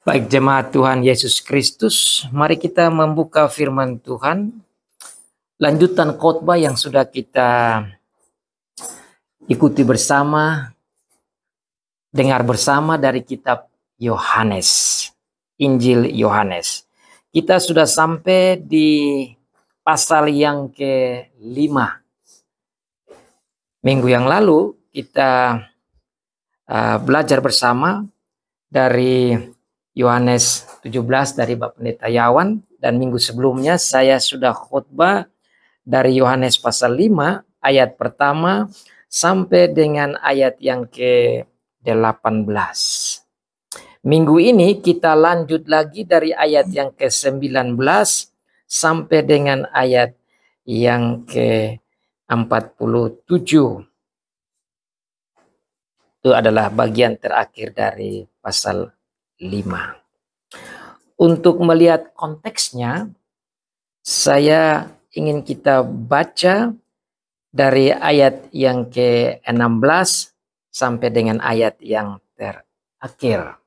Baik jemaat Tuhan Yesus Kristus, mari kita membuka firman Tuhan. Lanjutan khotbah yang sudah kita ikuti bersama, dengar bersama dari kitab Yohanes, Injil Yohanes. Kita sudah sampai di pasal yang ke-5. Minggu yang lalu kita belajar bersama dari Yohanes 17 dari Bapak Pendeta Yawan, dan minggu sebelumnya saya sudah khotbah dari Yohanes pasal 5 ayat pertama sampai dengan ayat yang ke-18. Minggu ini kita lanjut lagi dari ayat yang ke-19 sampai dengan ayat yang ke-47. Itu adalah bagian terakhir dari pasal 5. Untuk melihat konteksnya, saya ingin kita baca dari ayat yang ke-16 sampai dengan ayat yang terakhir.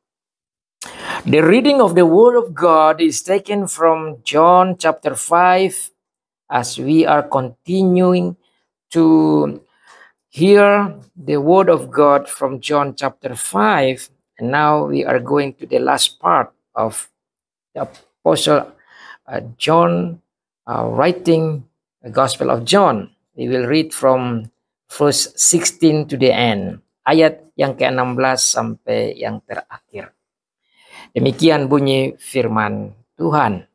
The reading of the Word of God is taken from John chapter 5 as we are continuing to hear the Word of God from John chapter 5. And now we are going to the last part of the Apostle John writing the Gospel of John. We will read from verse 16 to the end. Ayat yang ke-16 sampai yang terakhir. Demikian bunyi firman Tuhan.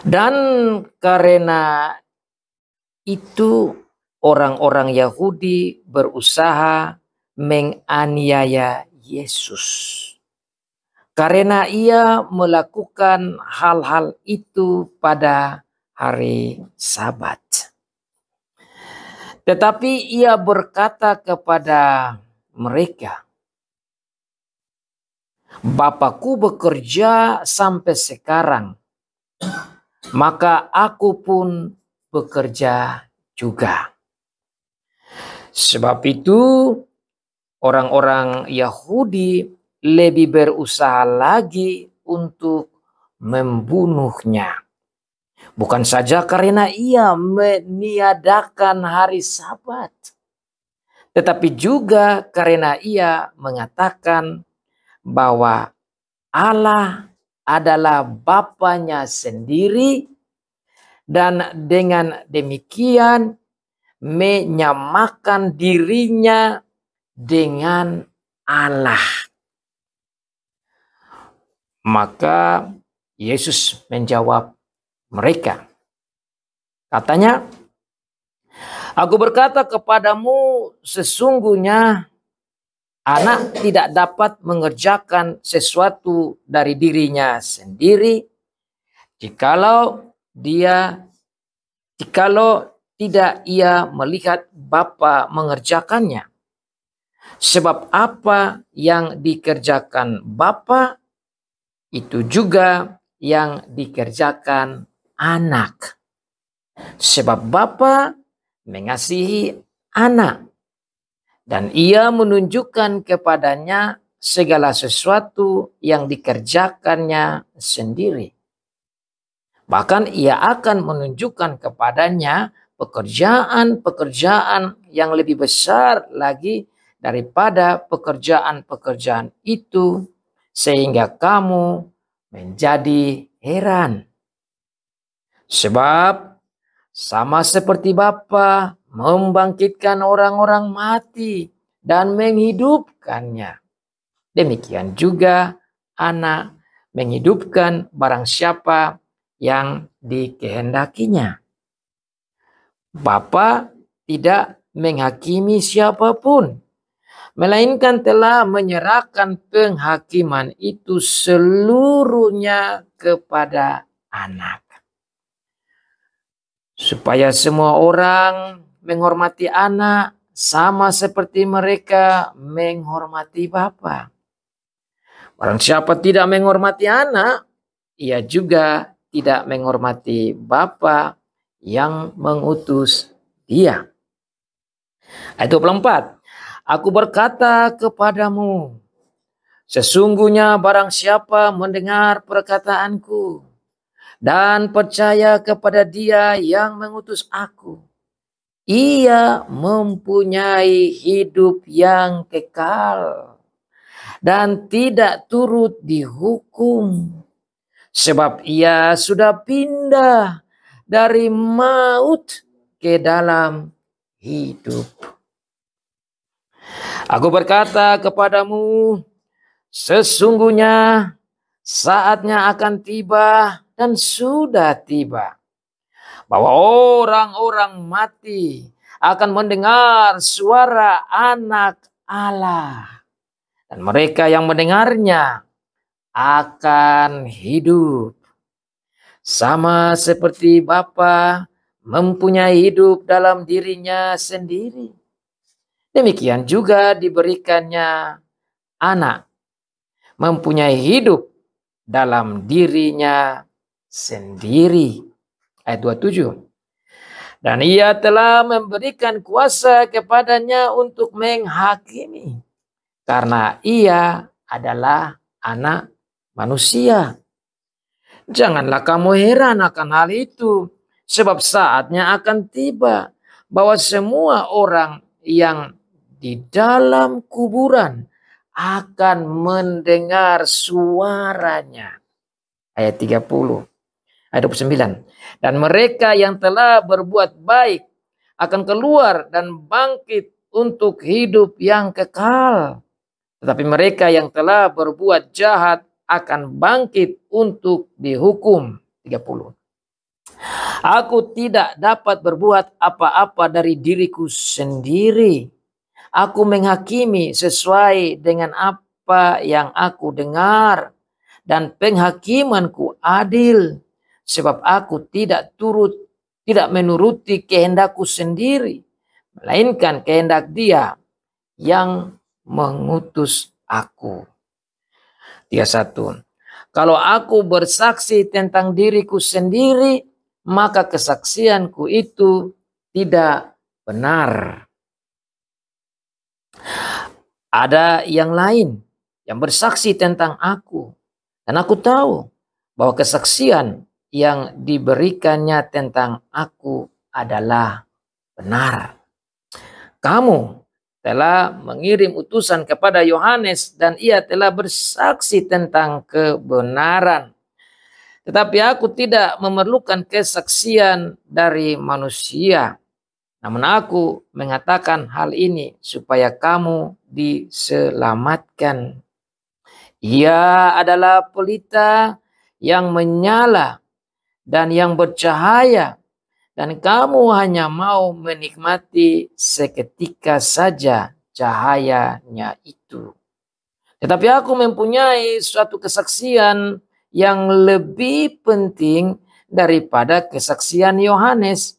Dan karena itu orang-orang Yahudi berusaha menganiaya Yesus karena ia melakukan hal-hal itu pada hari Sabat. Tetapi ia berkata kepada mereka, Bapakku bekerja sampai sekarang, maka aku pun bekerja juga. Sebab itu orang-orang Yahudi lebih berusaha lagi untuk membunuhnya. Bukan saja karena ia meniadakan hari Sabat, tetapi juga karena ia mengatakan bahwa Allah adalah Bapanya sendiri, dan dengan demikian menyamakan dirinya dengan Allah. Maka Yesus menjawab mereka. Katanya, Aku berkata kepadamu, sesungguhnya anak tidak dapat mengerjakan sesuatu dari dirinya sendiri jikalau tidak ia melihat Bapa mengerjakannya. Sebab apa yang dikerjakan Bapa, itu juga yang dikerjakan anak. Sebab Bapa mengasihi anak, dan ia menunjukkan kepadanya segala sesuatu yang dikerjakannya sendiri. Bahkan ia akan menunjukkan kepadanya pekerjaan-pekerjaan yang lebih besar lagi daripada pekerjaan-pekerjaan itu, sehingga kamu menjadi heran. Sebab sama seperti Bapa membangkitkan orang-orang mati dan menghidupkannya, demikian juga anak menghidupkan barang siapa yang dikehendakinya. Bapa tidak menghakimi siapapun, melainkan telah menyerahkan penghakiman itu seluruhnya kepada anak, supaya semua orang menghormati anak sama seperti mereka menghormati Bapa. Barang siapa tidak menghormati anak, ia juga tidak menghormati Bapa yang mengutus dia. Ayat 24. Aku berkata kepadamu, Sesungguhnya barang siapa mendengar perkataanku dan percaya kepada Dia yang mengutus aku, ia mempunyai hidup yang kekal dan tidak turut dihukum, sebab ia sudah pindah dari maut ke dalam hidup. Aku berkata kepadamu, sesungguhnya saatnya akan tiba dan sudah tiba, bahwa orang-orang mati akan mendengar suara Anak Allah, dan mereka yang mendengarnya akan hidup. Sama seperti Bapa mempunyai hidup dalam dirinya sendiri, demikian juga diberikannya Anak mempunyai hidup dalam dirinya sendiri. Ayat 27. Dan ia telah memberikan kuasa kepadanya untuk menghakimi, karena ia adalah Anak manusia. Janganlah kamu heran akan hal itu, sebab saatnya akan tiba bahwa semua orang yang di dalam kuburan akan mendengar suaranya. Ayat 30. Ayat 29. Dan mereka yang telah berbuat baik akan keluar dan bangkit untuk hidup yang kekal. Tetapi mereka yang telah berbuat jahat akan bangkit untuk dihukum. 30. Aku tidak dapat berbuat apa-apa dari diriku sendiri. Aku menghakimi sesuai dengan apa yang aku dengar, dan penghakimanku adil, sebab aku tidak menuruti kehendakku sendiri, melainkan kehendak Dia yang mengutus aku. 31. Kalau aku bersaksi tentang diriku sendiri, maka kesaksianku itu tidak benar. Ada yang lain yang bersaksi tentang aku, dan aku tahu bahwa kesaksian yang diberikannya tentang aku adalah benar. Kamu telah mengirim utusan kepada Yohanes dan ia telah bersaksi tentang kebenaran. Tetapi aku tidak memerlukan kesaksian dari manusia. Namun aku mengatakan hal ini supaya kamu diselamatkan. Ia adalah pelita yang menyala dan yang bercahaya, dan kamu hanya mau menikmati seketika saja cahayanya itu. Tetapi aku mempunyai suatu kesaksian yang lebih penting daripada kesaksian Yohanes,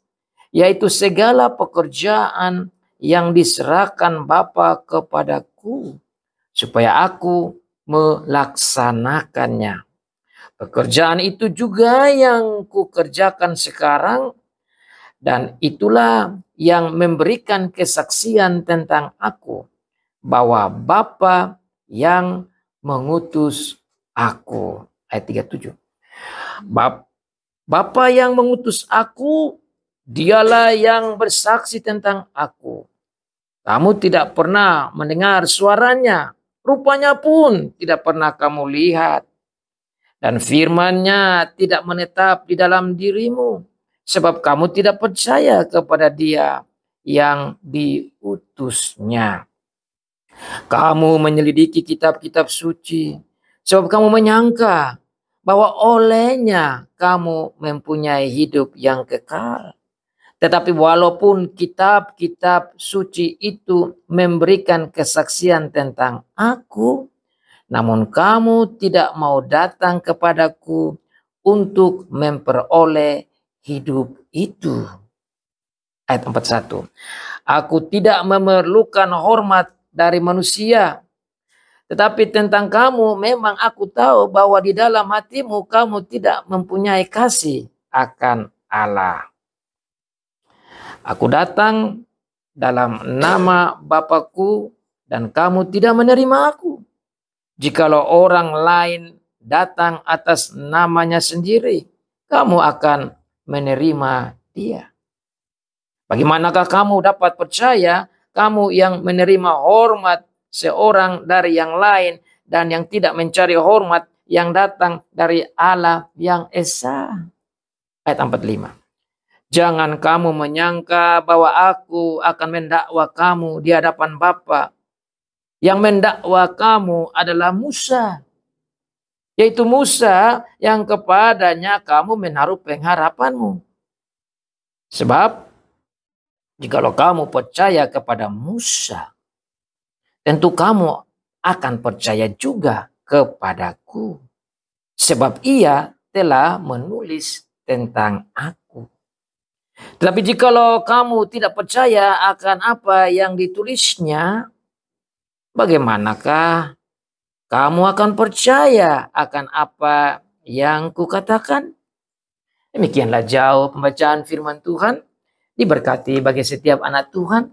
yaitu segala pekerjaan yang diserahkan Bapa kepadaku, supaya aku melaksanakannya. Pekerjaan itu juga yang kukerjakan sekarang, dan itulah yang memberikan kesaksian tentang aku, bahwa Bapa yang mengutus aku. Ayat 37. Bapa yang mengutus aku, Dialah yang bersaksi tentang aku. Kamu tidak pernah mendengar suaranya, rupanya pun tidak pernah kamu lihat. Dan firman-Nya tidak menetap di dalam dirimu, sebab kamu tidak percaya kepada Dia yang diutusnya. Kamu menyelidiki kitab-kitab suci, sebab kamu menyangka bahwa olehnya kamu mempunyai hidup yang kekal. Tetapi walaupun kitab-kitab suci itu memberikan kesaksian tentang aku, namun kamu tidak mau datang kepadaku untuk memperoleh hidup itu. Ayat 41. Aku tidak memerlukan hormat dari manusia, tetapi tentang kamu memang aku tahu bahwa di dalam hatimu kamu tidak mempunyai kasih akan Allah. Aku datang dalam nama Bapakku dan kamu tidak menerima aku. Jikalau orang lain datang atas namanya sendiri, kamu akan menerima dia. Bagaimanakah kamu dapat percaya, kamu yang menerima hormat seorang dari yang lain dan yang tidak mencari hormat yang datang dari Allah yang Esa? Ayat 45. Jangan kamu menyangka bahwa aku akan mendakwa kamu di hadapan Bapa. Yang mendakwa kamu adalah Musa. Yaitu Musa yang kepadanya kamu menaruh pengharapanmu. Sebab jikalau kamu percaya kepada Musa, tentu kamu akan percaya juga kepadaku. Sebab ia telah menulis tentang aku. Tetapi jikalau kamu tidak percaya akan apa yang ditulisnya, bagaimanakah kamu akan percaya akan apa yang kukatakan? Demikianlah jauh pembacaan firman Tuhan. Diberkati bagi setiap anak Tuhan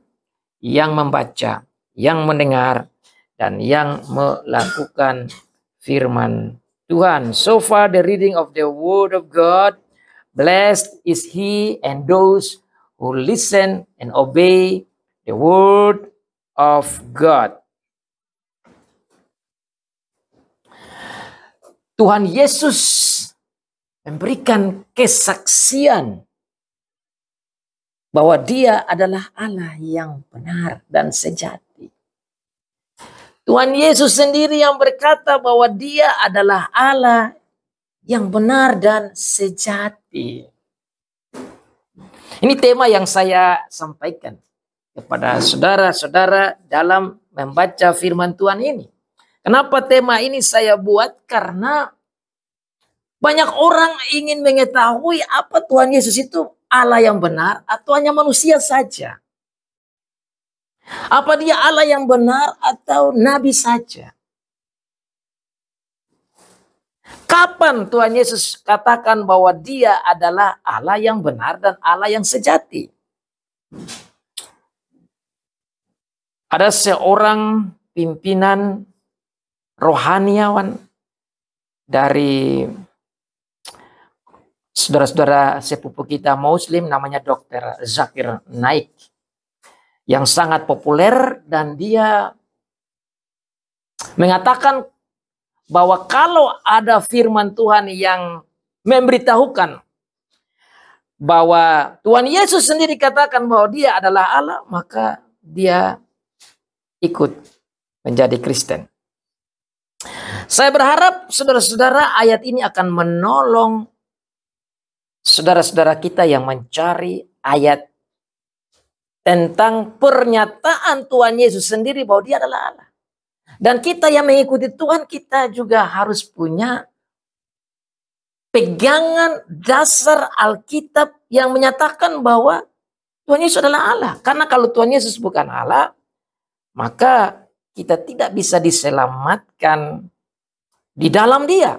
yang membaca, yang mendengar, dan yang melakukan firman Tuhan. So far the reading of the word of God. Blessed is he and those who listen and obey the word of God. Tuhan Yesus memberikan kesaksian bahwa dia adalah Allah yang benar dan sejati. Tuhan Yesus sendiri yang berkata bahwa dia adalah Allah yang benar dan sejati. Ini tema yang saya sampaikan kepada saudara-saudara dalam membaca firman Tuhan ini. Kenapa tema ini saya buat? Karena banyak orang ingin mengetahui apa Tuhan Yesus itu Allah yang benar atau hanya manusia saja. Apa dia Allah yang benar atau nabi saja? Kapan Tuhan Yesus katakan bahwa dia adalah Allah yang benar dan Allah yang sejati? Ada seorang pimpinan rohaniawan dari saudara-saudara sepupu kita Muslim, namanya Dr. Zakir Naik, yang sangat populer, dan dia mengatakan bahwa kalau ada firman Tuhan yang memberitahukan bahwa Tuhan Yesus sendiri katakan bahwa dia adalah Allah, maka dia ikut menjadi Kristen. Saya berharap saudara-saudara ayat ini akan menolong saudara-saudara kita yang mencari ayat tentang pernyataan Tuhan Yesus sendiri bahwa dia adalah Allah. Dan kita yang mengikuti Tuhan, kita juga harus punya pegangan dasar Alkitab yang menyatakan bahwa Tuhan Yesus adalah Allah. Karena kalau Tuhan Yesus bukan Allah, maka kita tidak bisa diselamatkan di dalam dia.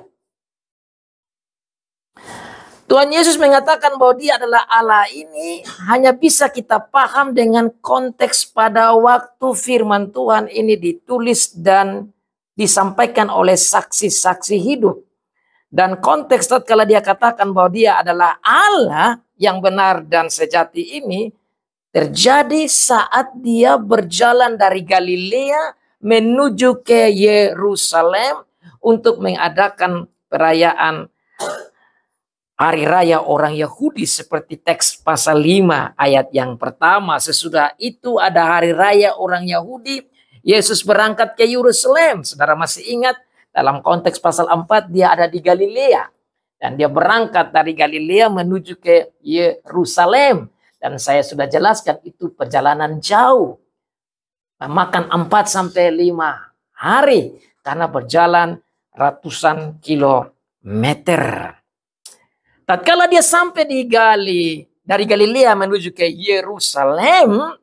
Tuhan Yesus mengatakan bahwa dia adalah Allah ini hanya bisa kita paham dengan konteks pada waktu firman Tuhan ini ditulis dan disampaikan oleh saksi-saksi hidup. Dan konteks tatkala dia katakan bahwa dia adalah Allah yang benar dan sejati ini terjadi saat dia berjalan dari Galilea menuju ke Yerusalem untuk mengadakan perayaan hari raya orang Yahudi seperti teks pasal 5 ayat yang pertama. Sesudah itu ada hari raya orang Yahudi, Yesus berangkat ke Yerusalem. Saudara masih ingat dalam konteks pasal 4 dia ada di Galilea. Dan dia berangkat dari Galilea menuju ke Yerusalem. Dan saya sudah jelaskan itu perjalanan jauh. Makan 4-5 hari karena berjalan ratusan kilometer. Tatkala dia sampai dari Galilea menuju ke Yerusalem,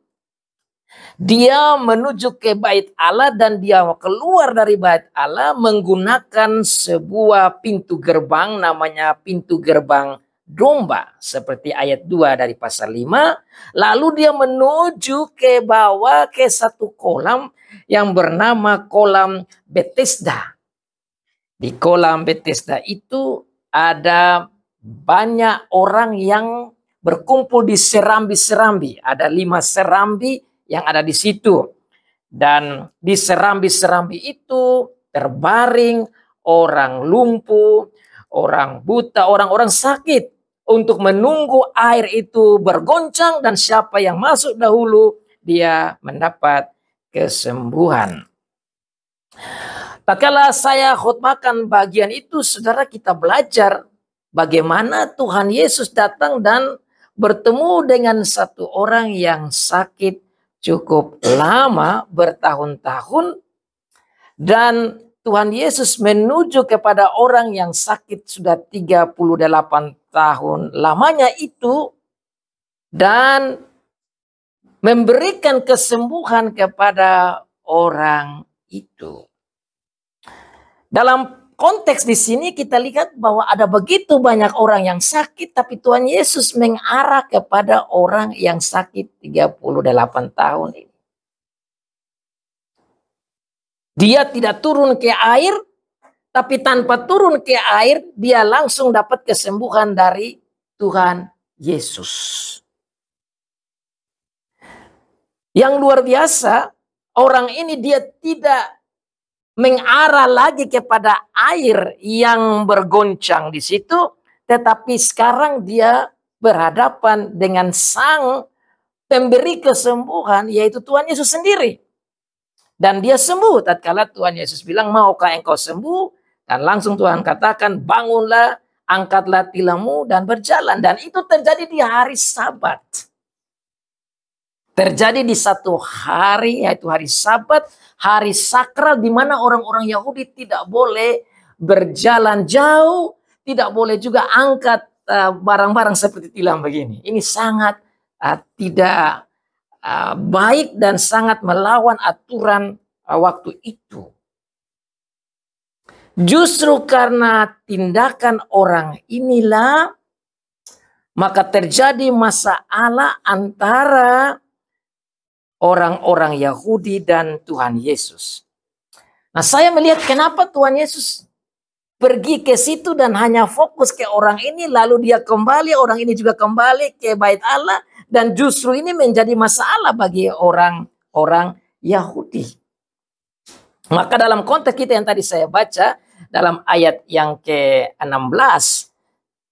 dia menuju ke Bait Allah dan dia keluar dari Bait Allah menggunakan sebuah pintu gerbang namanya pintu gerbang domba. Seperti ayat 2 dari pasal 5. Lalu dia menuju ke bawah ke satu kolam yang bernama kolam Bethesda. Di kolam Bethesda itu ada banyak orang yang berkumpul di serambi-serambi. Ada 5 serambi yang ada di situ. Dan di serambi-serambi itu terbaring orang lumpuh, orang buta, orang-orang sakit untuk menunggu air itu bergoncang dan siapa yang masuk dahulu dia mendapat kesembuhan. Tatkala saya khotbahkan bagian itu, saudara, kita belajar bagaimana Tuhan Yesus datang dan bertemu dengan satu orang yang sakit cukup lama, bertahun-tahun, dan Tuhan Yesus menuju kepada orang yang sakit sudah 38 tahun lamanya itu dan memberikan kesembuhan kepada orang itu. Dalam konteks di sini kita lihat bahwa ada begitu banyak orang yang sakit, tapi Tuhan Yesus mengarah kepada orang yang sakit 38 tahun ini. Dia tidak turun ke air, tapi tanpa turun ke air, dia langsung dapat kesembuhan dari Tuhan Yesus. Yang luar biasa, orang ini dia tidak mengarah lagi kepada air yang bergoncang di situ, tetapi sekarang dia berhadapan dengan sang pemberi kesembuhan, yaitu Tuhan Yesus sendiri. Dan dia sembuh tatkala Tuhan Yesus bilang, maukah engkau sembuh? Dan langsung Tuhan katakan, bangunlah, angkatlah tilammu dan berjalan. Dan itu terjadi di hari Sabat. Terjadi di satu hari, yaitu hari Sabat, hari sakral di mana orang-orang Yahudi tidak boleh berjalan jauh, tidak boleh juga angkat barang-barang seperti tilam begini. Ini sangat tidak baik dan sangat melawan aturan waktu itu. Justru karena tindakan orang inilah maka terjadi masalah antara orang-orang Yahudi dan Tuhan Yesus. Nah, saya melihat kenapa Tuhan Yesus pergi ke situ dan hanya fokus ke orang ini, lalu dia kembali, orang ini juga kembali ke bait Allah, dan justru ini menjadi masalah bagi orang-orang Yahudi. Maka dalam konteks kita yang tadi saya baca, dalam ayat yang ke-16,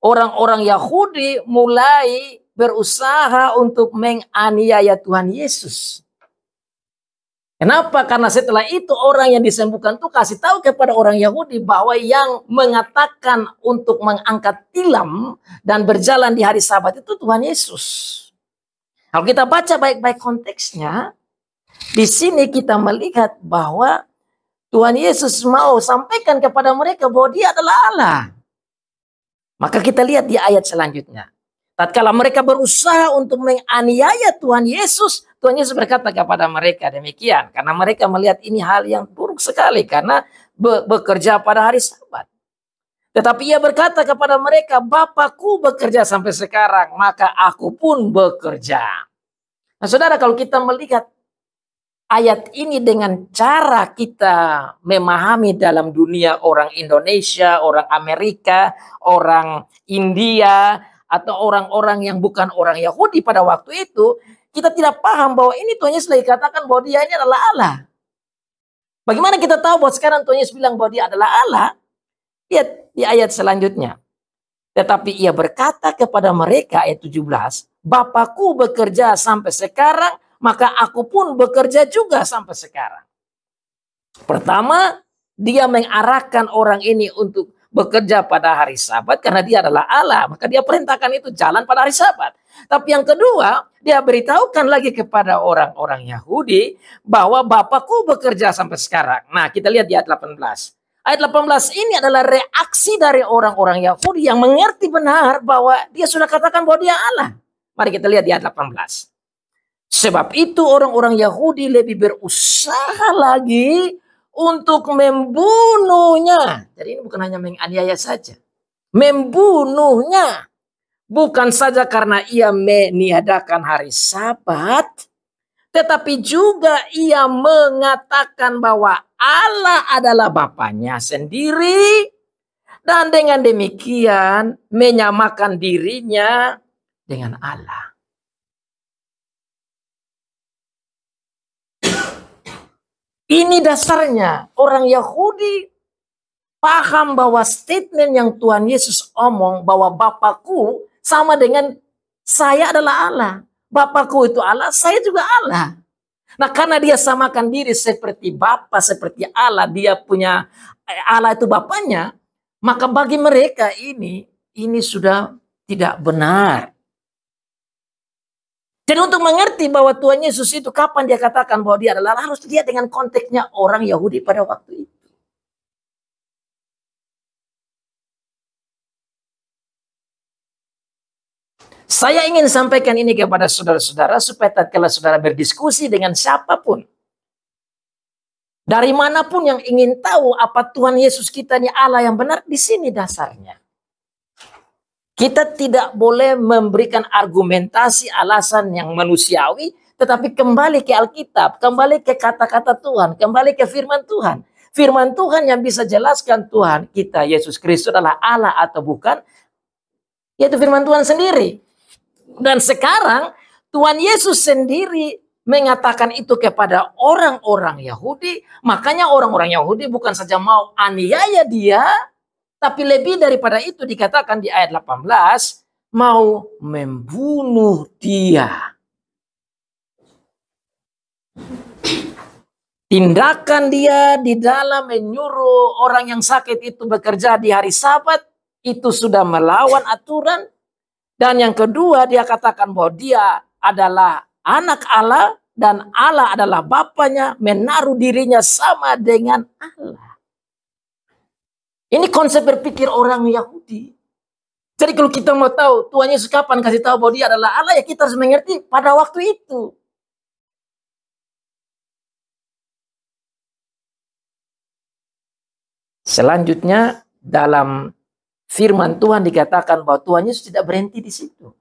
orang-orang Yahudi mulai berusaha untuk menganiaya Tuhan Yesus. Kenapa? Karena setelah itu orang yang disembuhkan itu kasih tahu kepada orang Yahudi bahwa yang mengatakan untuk mengangkat tilam dan berjalan di hari Sabat itu Tuhan Yesus. Kalau kita baca baik-baik konteksnya, di sini kita melihat bahwa Tuhan Yesus mau sampaikan kepada mereka bahwa dia adalah Allah. Maka kita lihat di ayat selanjutnya. Tatkala mereka berusaha untuk menganiaya Tuhan Yesus berkata kepada mereka demikian. Karena mereka melihat ini hal yang buruk sekali karena bekerja pada hari Sabat. Tetapi ia berkata kepada mereka, Bapakku bekerja sampai sekarang, maka aku pun bekerja. Nah, saudara, kalau kita melihat ayat ini dengan cara kita memahami dalam dunia orang Indonesia, orang Amerika, orang India, atau orang-orang yang bukan orang Yahudi pada waktu itu, kita tidak paham bahwa ini Tuhan Yesus lagi katakan bahwa dia ini adalah Allah. Bagaimana kita tahu bahwa sekarang Tuhan Yesus bilang bahwa dia adalah Allah? Lihat di ayat selanjutnya. Tetapi ia berkata kepada mereka, ayat 17, Bapakku bekerja sampai sekarang, maka aku pun bekerja juga sampai sekarang. Pertama, dia mengarahkan orang ini untuk bekerja pada hari Sabat karena dia adalah Allah. Maka dia perintahkan itu jalan pada hari Sabat. Tapi yang kedua, dia beritahukan lagi kepada orang-orang Yahudi bahwa Bapakku bekerja sampai sekarang. Nah, kita lihat di ayat 18. Ayat 18 ini adalah reaksi dari orang-orang Yahudi yang mengerti benar bahwa dia sudah katakan bahwa dia Allah. Mari kita lihat di ayat 18. Sebab itu orang-orang Yahudi lebih berusaha lagi untuk membunuhnya. Jadi ini bukan hanya menganiaya saja. Membunuhnya. Bukan saja karena ia meniadakan hari Sabat, tetapi juga ia mengatakan bahwa Allah adalah Bapanya sendiri. Dan dengan demikian menyamakan dirinya dengan Allah. Ini dasarnya orang Yahudi paham bahwa statement yang Tuhan Yesus omong bahwa Bapakku sama dengan saya adalah Allah. Bapakku itu Allah, saya juga Allah. Nah, karena dia samakan diri seperti Bapa, seperti Allah, dia punya Allah itu Bapaknya, maka bagi mereka ini sudah tidak benar. Jadi untuk mengerti bahwa Tuhan Yesus itu kapan dia katakan bahwa dia adalah Allah, harus dilihat dengan konteksnya orang Yahudi pada waktu itu. Saya ingin sampaikan ini kepada saudara-saudara supaya tatkala saudara berdiskusi dengan siapapun, dari manapun yang ingin tahu apa Tuhan Yesus kita ini Allah yang benar, di sini dasarnya. Kita tidak boleh memberikan argumentasi alasan yang manusiawi, tetapi kembali ke Alkitab, kembali ke kata-kata Tuhan, kembali ke firman Tuhan. Firman Tuhan yang bisa jelaskan Tuhan kita Yesus Kristus adalah Allah atau bukan, yaitu firman Tuhan sendiri. Dan sekarang Tuhan Yesus sendiri mengatakan itu kepada orang-orang Yahudi. Makanya orang-orang Yahudi bukan saja mau aniaya dia, tapi lebih daripada itu dikatakan di ayat 18, mau membunuh dia. Tindakan dia di dalam menyuruh orang yang sakit itu bekerja di hari Sabat, itu sudah melawan aturan. Dan yang kedua, dia katakan bahwa dia adalah anak Allah dan Allah adalah Bapaknya, menaruh dirinya sama dengan Allah. Ini konsep berpikir orang Yahudi. Jadi kalau kita mau tahu Tuhan Yesus kapan kasih tahu bahwa dia adalah Allah, ya kita harus mengerti pada waktu itu. Selanjutnya dalam firman Tuhan dikatakan bahwa Tuhan Yesus tidak berhenti di situ.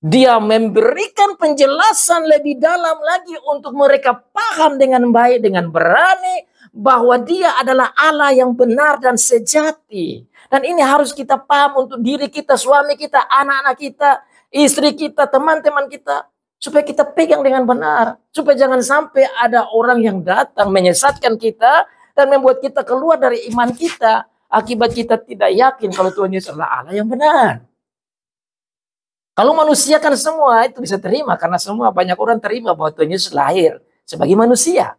Dia memberikan penjelasan lebih dalam lagi untuk mereka paham dengan baik, dengan berani, bahwa dia adalah Allah yang benar dan sejati. Dan ini harus kita paham untuk diri kita, suami kita, anak-anak kita, istri kita, teman-teman kita. Supaya kita pegang dengan benar. Supaya jangan sampai ada orang yang datang menyesatkan kita dan membuat kita keluar dari iman kita. Akibat kita tidak yakin kalau Tuhan Yesus adalah Allah yang benar. Kalau manusia kan semua itu bisa terima. Karena semua banyak orang terima bahwa Tuhan Yesus lahir sebagai manusia.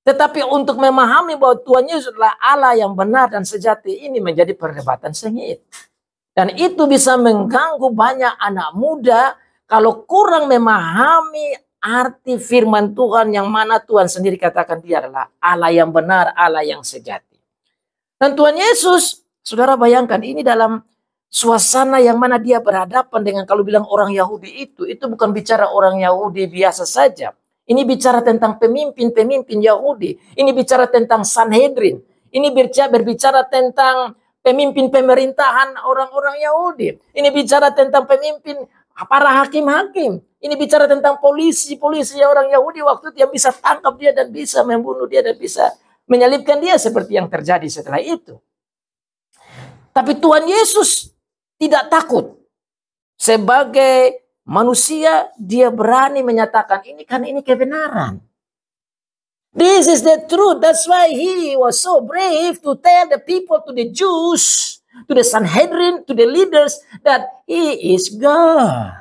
Tetapi untuk memahami bahwa Tuhan Yesus adalah Allah yang benar dan sejati, ini menjadi perdebatan sengit. Dan itu bisa mengganggu banyak anak muda kalau kurang memahami arti firman Tuhan yang mana Tuhan sendiri katakan dia adalah Allah yang benar, Allah yang sejati. Dan Tuhan Yesus, saudara bayangkan ini dalam suasana yang mana dia berhadapan dengan, kalau bilang orang Yahudi itu bukan bicara orang Yahudi biasa saja. Ini bicara tentang pemimpin-pemimpin Yahudi. Ini bicara tentang Sanhedrin. Ini berbicara tentang pemimpin pemerintahan orang-orang Yahudi. Ini bicara tentang pemimpin para hakim-hakim. Ini bicara tentang polisi-polisi orang Yahudi waktu itu yang bisa tangkap dia dan bisa membunuh dia dan bisa menyalibkan dia seperti yang terjadi setelah itu. Tapi Tuhan Yesus tidak takut. Sebagai manusia, dia berani menyatakan ini kan ini kebenaran. This is the truth. That's why he was so brave to tell the people, to the Jews, to the Sanhedrin, to the leaders that he is God.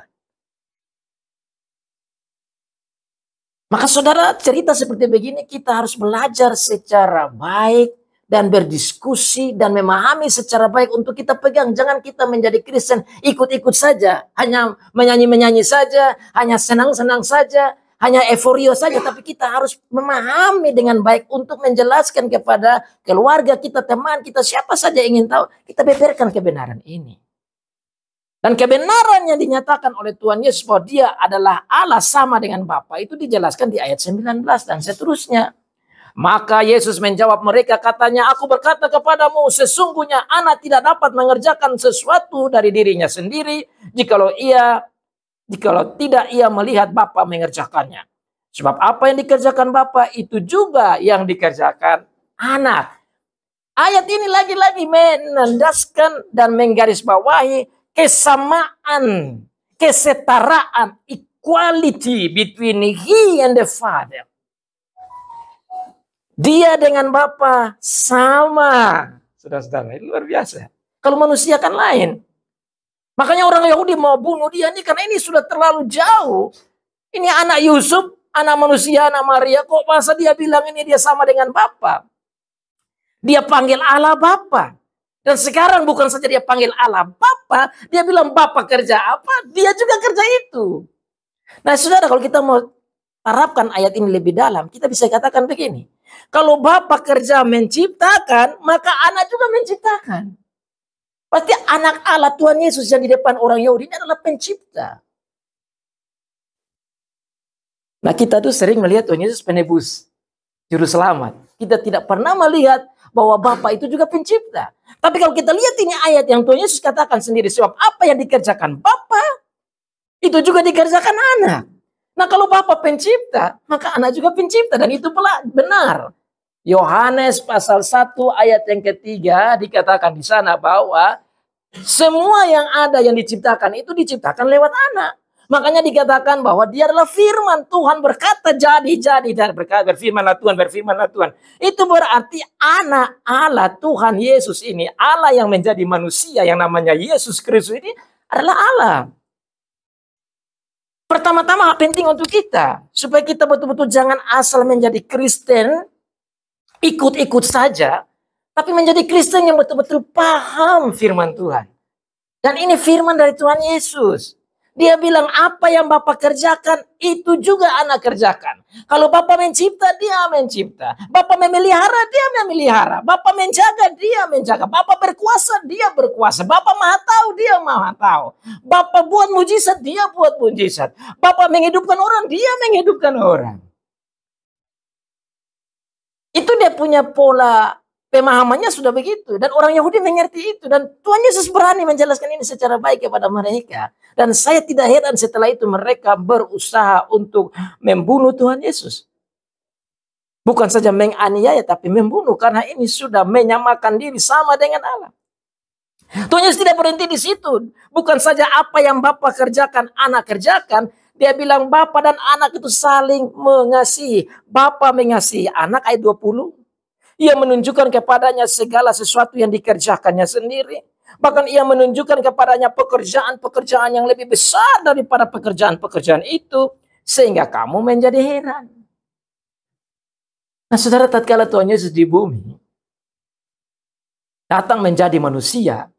Maka saudara, cerita seperti begini kita harus belajar secara baik dan berdiskusi dan memahami secara baik untuk kita pegang. Jangan kita menjadi Kristen ikut-ikut saja. Hanya menyanyi-menyanyi saja. Hanya senang-senang saja. Hanya euforia saja. Tapi kita harus memahami dengan baik untuk menjelaskan kepada keluarga kita, teman kita, siapa saja ingin tahu. Kita beberkan kebenaran ini. Dan kebenaran yang dinyatakan oleh Tuhan Yesus bahwa dia adalah Allah sama dengan Bapa itu dijelaskan di ayat 19 dan seterusnya. Maka Yesus menjawab mereka, katanya, aku berkata kepadamu, sesungguhnya anak tidak dapat mengerjakan sesuatu dari dirinya sendiri, jikalau tidak ia melihat Bapa mengerjakannya. Sebab apa yang dikerjakan Bapa itu juga yang dikerjakan anak. Ayat ini lagi-lagi menandaskan dan menggarisbawahi kesamaan, kesetaraan, equality between he and the Father. Dia dengan Bapa sama. Saudara-saudara, ini luar biasa. Kalau manusia kan lain. Makanya orang Yahudi mau bunuh dia ini karena ini sudah terlalu jauh. Ini anak Yusuf, anak manusia, anak Maria. Kok masa dia bilang ini dia sama dengan Bapa? Dia panggil Allah Bapa. Dan sekarang bukan saja dia panggil Allah Bapa, dia bilang Bapa kerja apa, dia juga kerja itu. Nah saudara, kalau kita mau terapkan ayat ini lebih dalam, kita bisa katakan begini. Kalau Bapa kerja menciptakan, maka anak juga menciptakan. Pasti anak Allah Tuhan Yesus yang di depan orang Yahudi ini adalah pencipta. Nah kita tuh sering melihat Tuhan Yesus penebus, juru selamat. Kita tidak pernah melihat bahwa Bapa itu juga pencipta. Tapi kalau kita lihat ini ayat yang Tuhan Yesus katakan sendiri, sebab apa yang dikerjakan Bapa, itu juga dikerjakan anak. Nah kalau Bapa pencipta, maka anak juga pencipta. Dan itu benar. Yohanes pasal 1 ayat yang ketiga dikatakan di sana bahwa semua yang ada yang diciptakan itu diciptakan lewat anak. Makanya dikatakan bahwa dia adalah firman. Tuhan berkata jadi. Dan berfirmanlah Tuhan. Itu berarti anak Allah Tuhan Yesus ini. Allah yang menjadi manusia yang namanya Yesus Kristus ini adalah Allah. Pertama-tama penting untuk kita. Supaya kita betul-betul jangan asal menjadi Kristen. Ikut-ikut saja. Tapi menjadi Kristen yang betul-betul paham firman Tuhan. Dan ini firman dari Tuhan Yesus. Dia bilang apa yang Bapa kerjakan itu juga anak kerjakan. Kalau Bapa mencipta, dia mencipta. Bapa memelihara, dia memelihara. Bapa menjaga, dia menjaga. Bapa berkuasa, dia berkuasa. Bapa maha tahu, dia maha tahu. Bapa buat mujizat, dia buat mujizat. Bapa menghidupkan orang, dia menghidupkan orang. Itu dia punya pola pemahamannya sudah begitu. Dan orang Yahudi mengerti itu. Dan Tuhan Yesus berani menjelaskan ini secara baik kepada mereka. Dan saya tidak heran setelah itu mereka berusaha untuk membunuh Tuhan Yesus. Bukan saja menganiaya tapi membunuh. Karena ini sudah menyamakan diri sama dengan Allah. Tuhan Yesus tidak berhenti di situ. Bukan saja apa yang Bapa kerjakan, anak kerjakan. Dia bilang Bapa dan anak itu saling mengasihi. Bapa mengasihi anak ayat 20. Ia menunjukkan kepadanya segala sesuatu yang dikerjakannya sendiri. Bahkan ia menunjukkan kepadanya pekerjaan-pekerjaan yang lebih besar daripada pekerjaan-pekerjaan itu. Sehingga kamu menjadi heran. Nah saudara, tatkala Tuhan Yesus di bumi datang menjadi manusia.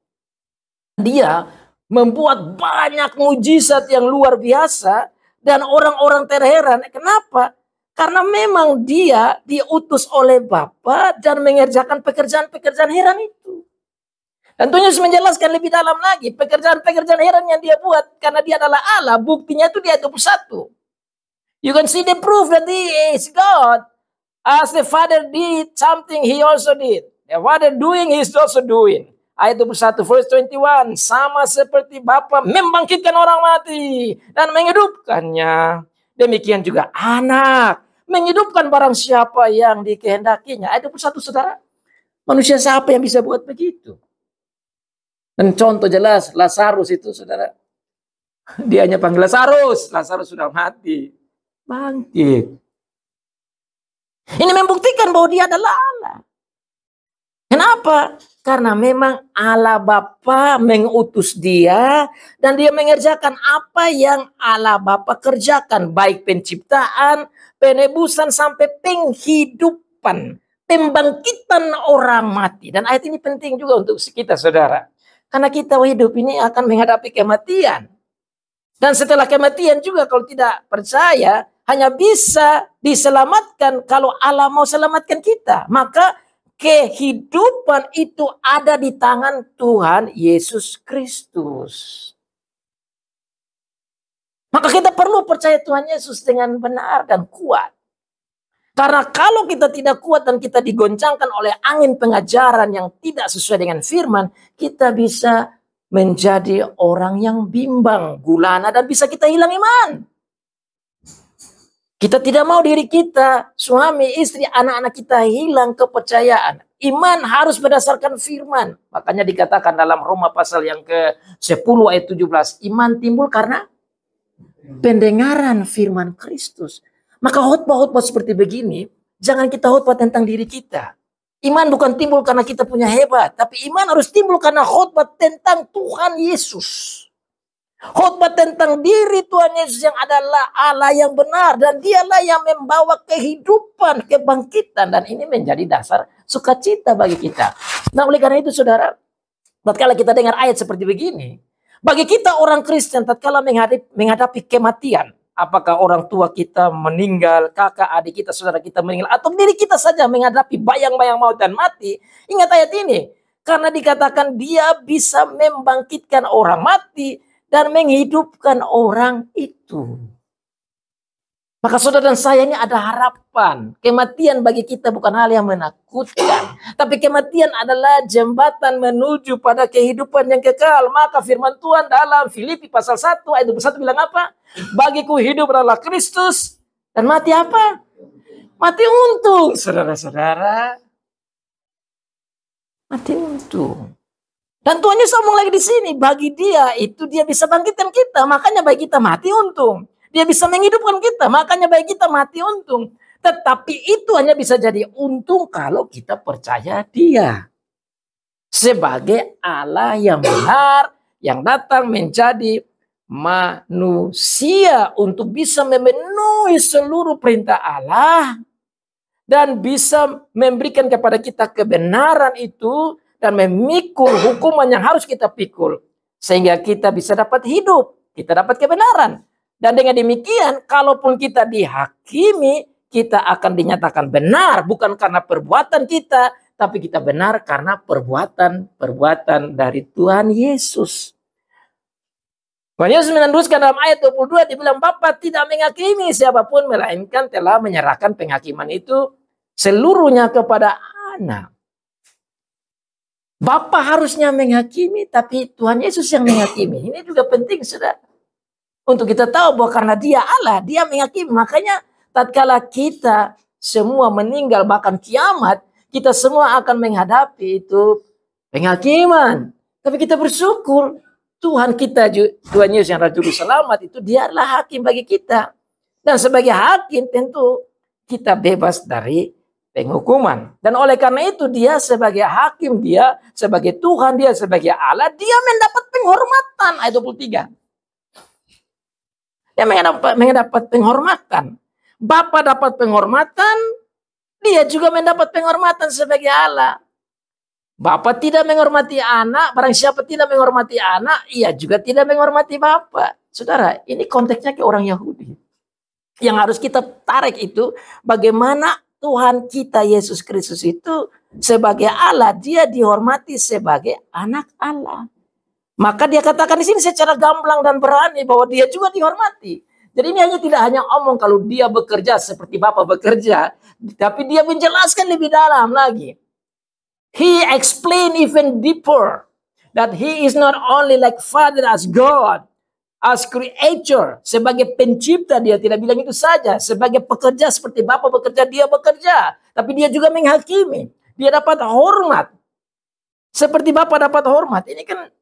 Dia membuat banyak mujizat yang luar biasa. Dan orang-orang terheran. Kenapa? Karena memang dia diutus oleh Bapa dan mengerjakan pekerjaan-pekerjaan heran itu. Dan Tuhan Yesus menjelaskan lebih dalam lagi. Pekerjaan-pekerjaan heran yang dia buat. Karena dia adalah Allah. Buktinya itu di ayat 21. You can see the proof that he is God. As the Father did something, he also did. The Father doing, he is also doing. Ayat 21, verse 21. Sama seperti Bapa membangkitkan orang mati. Dan menghidupkannya. Demikian juga anak menghidupkan barang siapa yang dikehendakinya. Ayat 21 saudara. Manusia siapa yang bisa buat begitu? Dan contoh jelas Lazarus itu saudara. Dia hanya panggil Lazarus. Lazarus sudah mati. Bangkit. Ini membuktikan bahwa dia adalah Allah. Kenapa? Karena memang Allah Bapa mengutus dia dan dia mengerjakan apa yang Allah Bapa kerjakan, baik penciptaan, penebusan sampai penghidupan, pembangkitan orang mati. Dan ayat ini penting juga untuk kita saudara. Karena kita hidup ini akan menghadapi kematian. Dan setelah kematian juga kalau tidak percaya hanya bisa diselamatkan kalau Allah mau selamatkan kita. Maka kehidupan itu ada di tangan Tuhan Yesus Kristus. Maka kita perlu percaya Tuhan Yesus dengan benar dan kuat. Karena kalau kita tidak kuat dan kita digoncangkan oleh angin pengajaran yang tidak sesuai dengan firman, kita bisa menjadi orang yang bimbang, gulana, dan bisa kita hilang iman. Kita tidak mau diri kita, suami, istri, anak-anak kita hilang kepercayaan. Iman harus berdasarkan firman. Makanya dikatakan dalam Roma pasal yang ke-10 ayat 17, iman timbul karena pendengaran firman Kristus. Maka khotbah-khotbah seperti begini, jangan kita khotbah tentang diri kita. Iman bukan timbul karena kita punya hebat, tapi iman harus timbul karena khotbah tentang Tuhan Yesus. Khotbah tentang diri Tuhan Yesus yang adalah Allah yang benar, dan dialah yang membawa kehidupan, kebangkitan, dan ini menjadi dasar sukacita bagi kita. Nah, oleh karena itu saudara, tatkala kita dengar ayat seperti begini, bagi kita orang Kristen tatkala menghadapi kematian, apakah orang tua kita meninggal, kakak, adik kita, saudara kita meninggal, atau diri kita saja menghadapi bayang-bayang maut dan mati, ingat ayat ini, karena dikatakan dia bisa membangkitkan orang mati dan menghidupkan orang itu. Maka saudara dan saya ini ada harapan. Kematian bagi kita bukan hal yang menakutkan. Tapi kematian adalah jembatan menuju pada kehidupan yang kekal. Maka firman Tuhan dalam Filipi pasal 1 ayat 21 bilang apa? Bagiku hidup adalah Kristus. Dan mati apa? Mati untung, saudara-saudara. Mati untung. Dan Tuhan Yesus ngomong lagi di sini, bagi dia itu dia bisa bangkitkan kita, makanya bagi kita mati untung. Dia bisa menghidupkan kita, makanya bagi kita mati untung. Tetapi itu hanya bisa jadi untung kalau kita percaya dia sebagai Allah yang benar, yang datang menjadi manusia untuk bisa memenuhi seluruh perintah Allah dan bisa memberikan kepada kita kebenaran itu dan memikul hukuman yang harus kita pikul. Sehingga kita bisa dapat hidup, kita dapat kebenaran. Dan dengan demikian, kalaupun kita dihakimi, kita akan dinyatakan benar. Bukan karena perbuatan kita, tapi kita benar karena perbuatan dari Tuhan Yesus. Tuhan Yesus meneruskan dalam ayat 22, dibilang Bapa tidak menghakimi siapapun, melainkan telah menyerahkan penghakiman itu seluruhnya kepada anak. Bapa harusnya menghakimi, tapi Tuhan Yesus yang menghakimi. Ini juga penting, saudara. Untuk kita tahu bahwa karena dia Allah, dia menghakimi. Makanya tatkala kita semua meninggal, bahkan kiamat, kita semua akan menghadapi itu penghakiman. Tapi kita bersyukur, Tuhan kita, Tuhan Yesus yang Juru Selamat itu, dia adalah hakim bagi kita. Dan sebagai hakim tentu kita bebas dari penghukuman. Dan oleh karena itu dia sebagai hakim, dia sebagai Tuhan, dia sebagai Allah, dia mendapat penghormatan. Ayat 23. Dia mendapat penghormatan. Bapa dapat penghormatan, dia juga mendapat penghormatan sebagai Allah. Bapa tidak menghormati anak, barang siapa tidak menghormati anak, ia juga tidak menghormati Bapa. Saudara, ini konteksnya ke orang Yahudi. Yang harus kita tarik itu bagaimana Tuhan kita Yesus Kristus itu sebagai Allah, dia dihormati sebagai anak Allah. Maka dia katakan di sini secara gamblang dan berani bahwa dia juga dihormati. Jadi ini tidak hanya omong kalau dia bekerja seperti Bapa bekerja, tapi dia menjelaskan lebih dalam lagi. He explained even deeper that he is not only like Father as God, as creator, sebagai pencipta. Dia tidak bilang itu saja. Sebagai pekerja seperti Bapa bekerja, dia bekerja. Tapi dia juga menghakimi. Dia dapat hormat. Seperti Bapa dapat hormat. Ini kan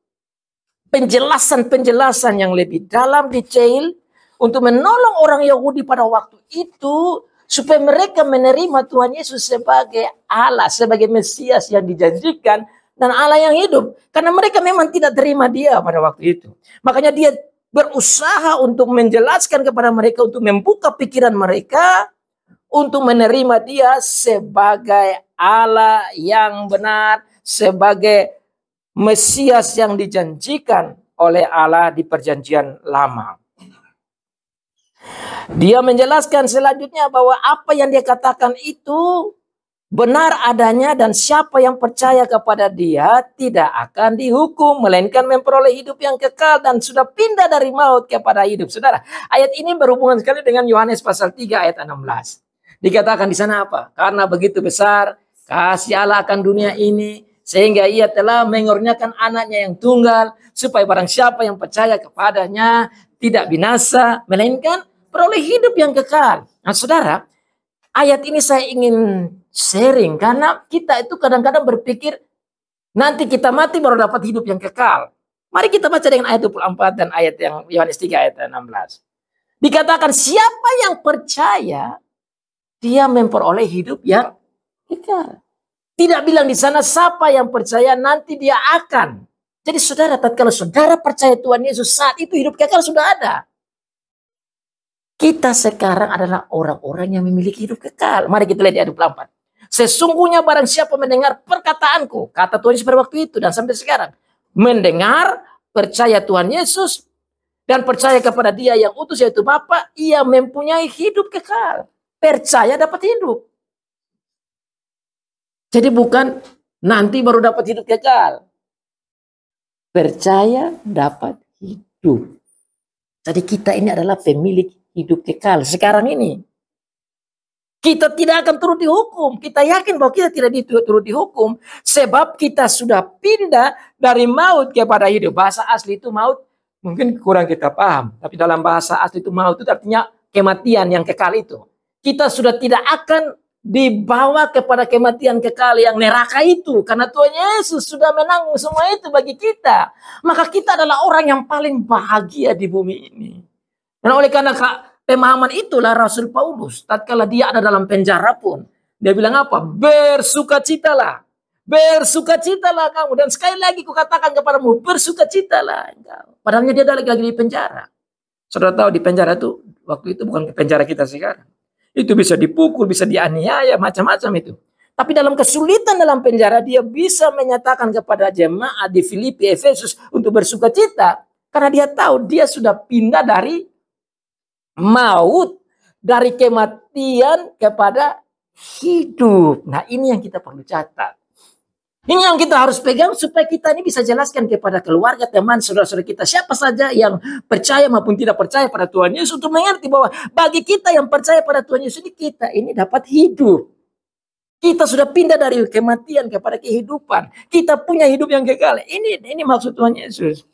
penjelasan-penjelasan yang lebih dalam detail untuk menolong orang Yahudi pada waktu itu. Supaya mereka menerima Tuhan Yesus sebagai Allah, sebagai Mesias yang dijanjikan. Dan Allah yang hidup. Karena mereka memang tidak terima dia pada waktu itu. Makanya dia berusaha untuk menjelaskan kepada mereka, untuk membuka pikiran mereka, untuk menerima dia sebagai Allah yang benar, sebagai Mesias yang dijanjikan oleh Allah di perjanjian lama. Dia menjelaskan selanjutnya bahwa apa yang dia katakan itu benar adanya dan siapa yang percaya kepada dia tidak akan dihukum, melainkan memperoleh hidup yang kekal dan sudah pindah dari maut kepada hidup. Saudara, ayat ini berhubungan sekali dengan Yohanes pasal 3 ayat 16. Dikatakan di sana apa? Karena begitu besar kasih Allah akan dunia ini, sehingga ia telah mengurniakan anaknya yang tunggal, supaya barang siapa yang percaya kepadanya tidak binasa, melainkan beroleh hidup yang kekal. Nah saudara, ayat ini saya ingin sharing, karena kita itu kadang-kadang berpikir, nanti kita mati baru dapat hidup yang kekal. Mari kita baca dengan ayat 24 dan ayat yang Yohanes 3 ayat 16. Dikatakan siapa yang percaya, dia memperoleh hidup yang kekal. Tidak bilang di sana siapa yang percaya nanti dia akan. Jadi saudara, kalau saudara percaya Tuhan Yesus, saat itu hidup kekal sudah ada. Kita sekarang adalah orang-orang yang memiliki hidup kekal. Mari kita lihat di ayat 24. Sesungguhnya barang siapa mendengar perkataanku, kata Tuhan Yesus pada waktu itu dan sampai sekarang, mendengar, percaya Tuhan Yesus, dan percaya kepada dia yang utus yaitu Bapa, ia mempunyai hidup kekal. Percaya dapat hidup. Jadi bukan nanti baru dapat hidup kekal. Percaya dapat hidup. Jadi kita ini adalah pemilik hidup kekal sekarang ini. Kita tidak akan turut dihukum. Kita yakin bahwa kita tidak turut dihukum. Sebab kita sudah pindah dari maut kepada hidup. Bahasa asli itu maut mungkin kurang kita paham. Tapi dalam bahasa asli itu maut itu artinya kematian yang kekal itu. Kita sudah tidak akan dibawa kepada kematian kekal yang neraka itu. Karena Tuhan Yesus sudah menanggung semua itu bagi kita. Maka kita adalah orang yang paling bahagia di bumi ini. Dan oleh karena pemahaman itulah Rasul Paulus, tatkala dia ada dalam penjara pun, dia bilang apa? Bersukacitalah. Bersukacitalah kamu. Dan sekali lagi kukatakan kepadamu, bersukacitalah engkau. Padahal dia lagi di penjara. Saudara tahu di penjara itu, waktu itu bukan penjara kita sekarang. Itu bisa dipukul, bisa dianiaya, macam-macam itu. Tapi dalam kesulitan dalam penjara, dia bisa menyatakan kepada jemaat di Filipi, Efesus untuk bersukacita. Karena dia tahu dia sudah pindah dari maut, dari kematian kepada hidup. Nah ini yang kita perlu catat. Ini yang kita harus pegang supaya kita ini bisa jelaskan kepada keluarga, teman, saudara-saudara kita. Siapa saja yang percaya maupun tidak percaya pada Tuhan Yesus untuk mengerti bahwa bagi kita yang percaya pada Tuhan Yesus ini, kita ini dapat hidup. Kita sudah pindah dari kematian kepada kehidupan. Kita punya hidup yang kekal. Ini maksud Tuhan Yesus.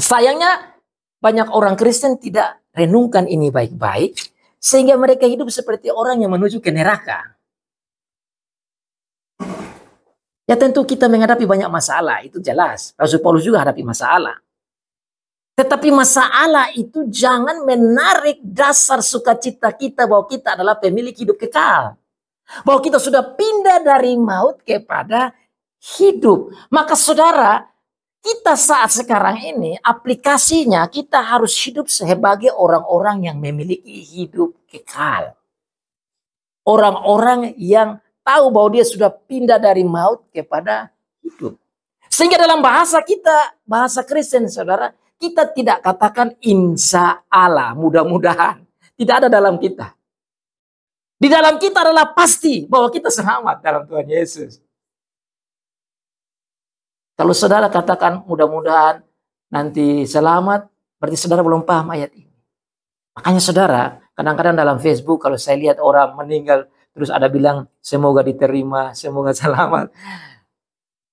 Sayangnya banyak orang Kristen tidak renungkan ini baik-baik, sehingga mereka hidup seperti orang yang menuju ke neraka. Ya tentu kita menghadapi banyak masalah, itu jelas. Rasul Paulus juga hadapi masalah. Tetapi masalah itu jangan menarik dasar sukacita kita bahwa kita adalah pemilik hidup kekal. Bahwa kita sudah pindah dari maut kepada hidup. Maka saudara, kita saat sekarang ini aplikasinya kita harus hidup sebagai orang-orang yang memiliki hidup kekal. Orang-orang yang tahu bahwa dia sudah pindah dari maut kepada hidup. Sehingga dalam bahasa kita, bahasa Kristen saudara, kita tidak katakan insya Allah, mudah-mudahan. Tidak ada dalam kita. Di dalam kita adalah pasti bahwa kita selamat dalam Tuhan Yesus. Kalau saudara katakan mudah-mudahan nanti selamat, berarti saudara belum paham ayat ini. Makanya saudara, kadang-kadang dalam Facebook kalau saya lihat orang meninggal, terus ada bilang semoga diterima, semoga selamat.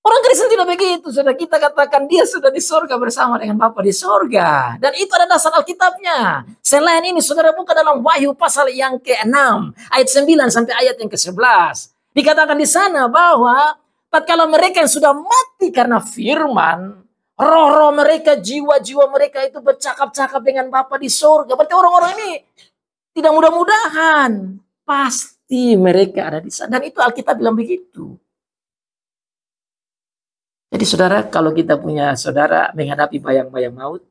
Orang Kristen tidak begitu. Saudara, kita katakan dia sudah di sorga bersama dengan Bapa di sorga. Dan itu ada dasar Alkitabnya. Selain ini saudara buka dalam Wahyu pasal yang ke-6. Ayat 9 sampai ayat yang ke-11. Dikatakan di sana bahwa tatkala mereka yang sudah mati karena firman, roh-roh mereka, jiwa-jiwa mereka itu bercakap-cakap dengan Bapa di sorga. Berarti orang-orang ini tidak mudah-mudahan. Pasti mereka ada di sana. Dan itu Alkitab bilang begitu. Jadi saudara, kalau kita punya saudara menghadapi bayang-bayang maut,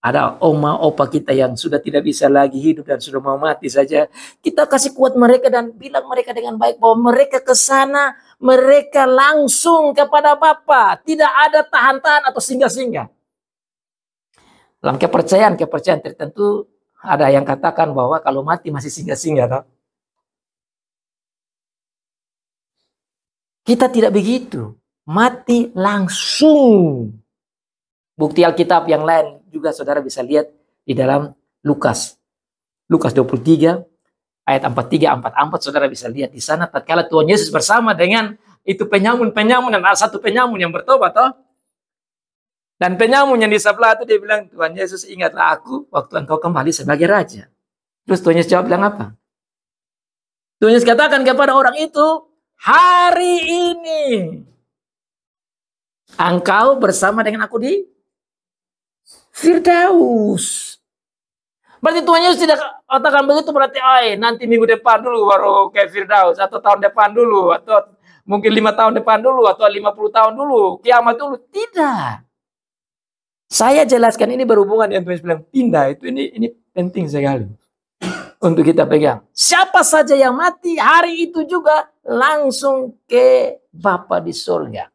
ada oma opa kita yang sudah tidak bisa lagi hidup dan sudah mau mati saja, kita kasih kuat mereka dan bilang mereka dengan baik bahwa mereka ke sana, mereka langsung kepada Bapa, tidak ada tahan-tahan atau singgah-singgah. Dalam kepercayaan tertentu ada yang katakan bahwa kalau mati masih singgah-singgah. Kita tidak begitu. Mati langsung. Bukti Alkitab yang lain juga saudara bisa lihat di dalam Lukas. Lukas 23 Ayat 43, 44, saudara bisa lihat di sana. Tatkala Tuhan Yesus bersama dengan itu penyamun-penyamun, dan ada satu penyamun yang bertobat, toh. Dan penyamun yang di sebelah itu dia bilang, Tuhan Yesus, ingatlah aku waktu engkau kembali sebagai raja. Terus Tuhan Yesus jawab bilang apa? Tuhan Yesus katakan kepada orang itu, hari ini engkau bersama dengan aku di Firdaus. Berarti Tuhan Yesus tidak katakan begitu, berarti nanti minggu depan dulu baru ke Firdaus, atau tahun depan dulu, atau mungkin 5 tahun depan dulu, atau 50 tahun dulu, kiamat dulu. Tidak. Saya jelaskan ini berhubungan dengan Tuhan bilang pindah itu, ini penting sekali untuk kita pegang. Siapa saja yang mati hari itu juga langsung ke Bapa di surga.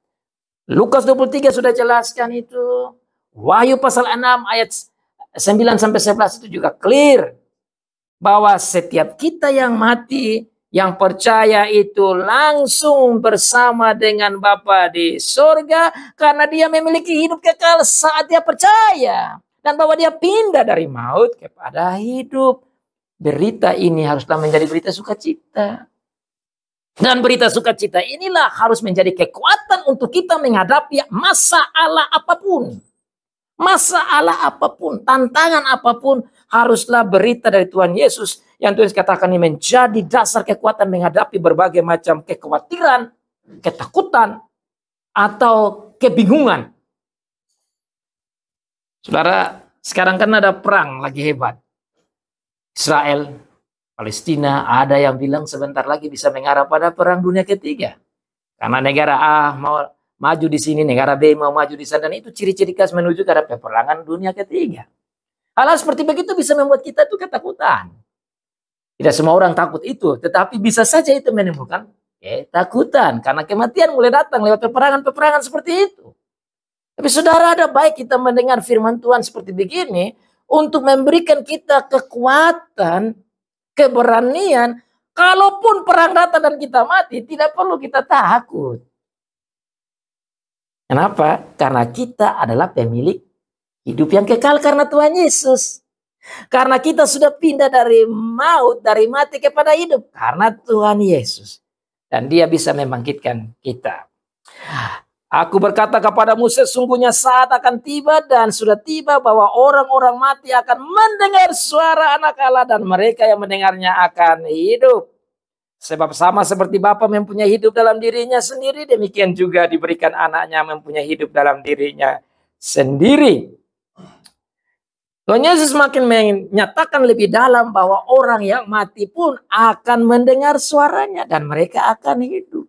Lukas 23 sudah jelaskan itu. Wahyu pasal 6 ayat 9 sampai 11 itu juga clear bahwa setiap kita yang mati, yang percaya itu langsung bersama dengan Bapa di surga karena dia memiliki hidup kekal saat dia percaya, dan bahwa dia pindah dari maut kepada hidup. Berita ini haruslah menjadi berita sukacita. Dan berita sukacita inilah harus menjadi kekuatan untuk kita menghadapi masalah apapun. Masalah apapun, tantangan apapun, haruslah berita dari Tuhan Yesus yang Tuhan katakan ini menjadi dasar kekuatan menghadapi berbagai macam kekhawatiran, ketakutan, atau kebingungan. Saudara, sekarang kan ada perang lagi hebat. Israel, Palestina, ada yang bilang sebentar lagi bisa mengarah pada perang dunia ketiga. Karena negara A mau maju di sini, negara B mau maju di sana, dan itu ciri-ciri khas menuju ke peperangan dunia ketiga. Hal seperti begitu bisa membuat kita itu ketakutan. Tidak semua orang takut itu, tetapi bisa saja itu menimbulkan ketakutan karena kematian mulai datang lewat peperangan-peperangan seperti itu. Tapi saudara, ada baik kita mendengar firman Tuhan seperti begini untuk memberikan kita kekuatan, keberanian. Kalaupun perang datang dan kita mati, tidak perlu kita takut. Kenapa? Karena kita adalah pemilik hidup yang kekal karena Tuhan Yesus. Karena kita sudah pindah dari maut, dari mati kepada hidup karena Tuhan Yesus. Dan dia bisa membangkitkan kita. Aku berkata kepadamu, sesungguhnya saat akan tiba dan sudah tiba bahwa orang-orang mati akan mendengar suara Anak Allah dan mereka yang mendengarnya akan hidup. Sebab sama seperti Bapa mempunyai hidup dalam dirinya sendiri, demikian juga diberikan anaknya mempunyai hidup dalam dirinya sendiri. Tuhan Yesus makin menyatakan lebih dalam bahwa orang yang mati pun akan mendengar suaranya dan mereka akan hidup.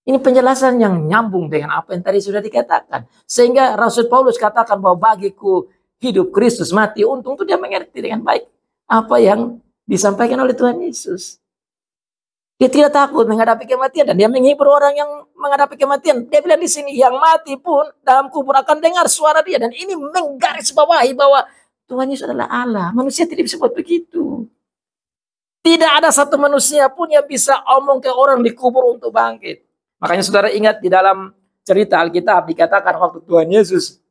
Ini penjelasan yang nyambung dengan apa yang tadi sudah dikatakan. Sehingga Rasul Paulus katakan bahwa bagiku hidup Kristus, mati untung, itu dia mengerti dengan baik apa yang disampaikan oleh Tuhan Yesus. Dia tidak takut menghadapi kematian dan dia menghibur orang yang menghadapi kematian. Dia bilang di sini, yang mati pun dalam kubur akan dengar suara dia. Dan ini menggarisbawahi bahwa Tuhan Yesus adalah Allah. Manusia tidak bisa buat begitu. Tidak ada satu manusia pun yang bisa omong ke orang di kubur untuk bangkit. Makanya saudara ingat di dalam cerita Alkitab dikatakan waktu Tuhan Yesus